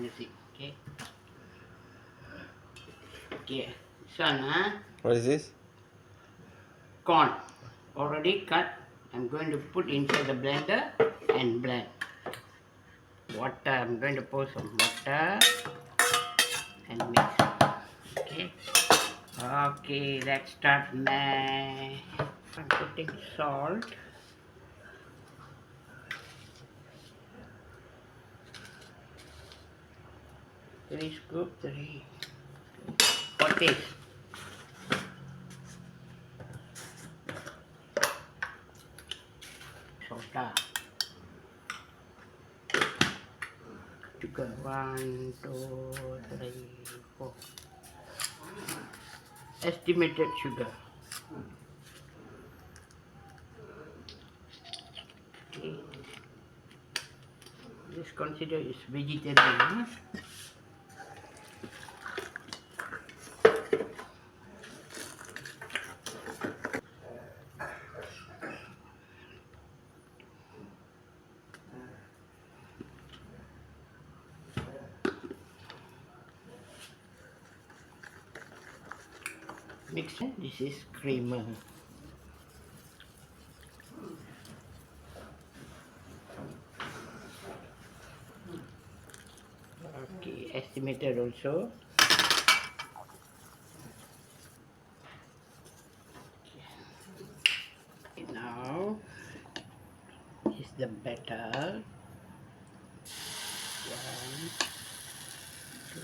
music. Okay. Okay. This one, What is this? corn. Already cut. I'm going to put inside the blender and blend. Water. I'm going to pour some water and mix. Okay. Okay. Let's start now. I'm putting salt. Three scoop. For taste. Soda. Sugar. 1, 2, 3, 4. Estimated sugar. Okay. This consider is vegetable. Huh? Mix. This is creamer. Okay, estimated also. Okay, now is the batter. 1, 2,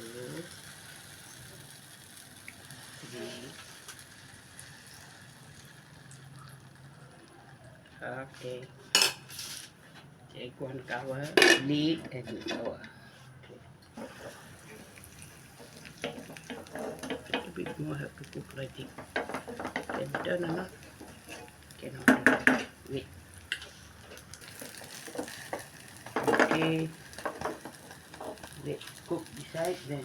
3. Okay. Take one cover, lid and cover. A little bit more have to cook like it. Can turn or not? Cannot. Wait. Okay. Let's cook this side then.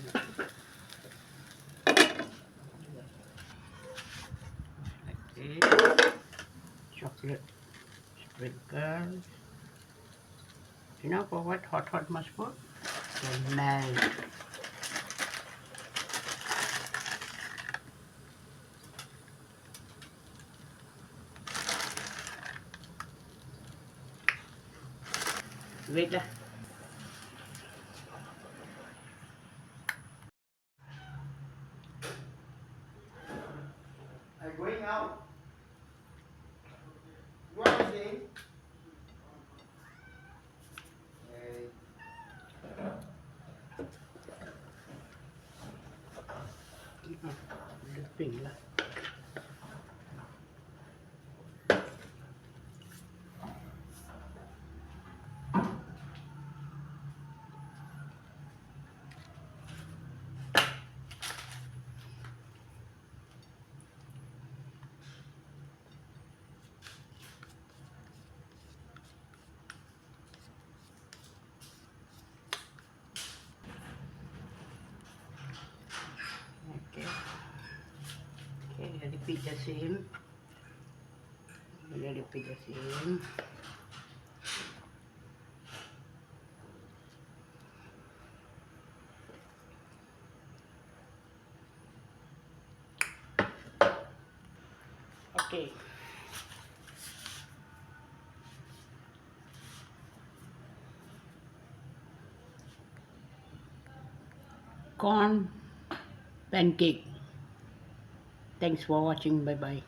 Okay. Chocolate sprinkle. You know for what hot must put? To melt. Wait lah. I'm going out. What is it? Pink lah. Okay. Okay, repeat the same. Repeat the same. Okay. Corn pancake. Thanks for watching. Bye bye.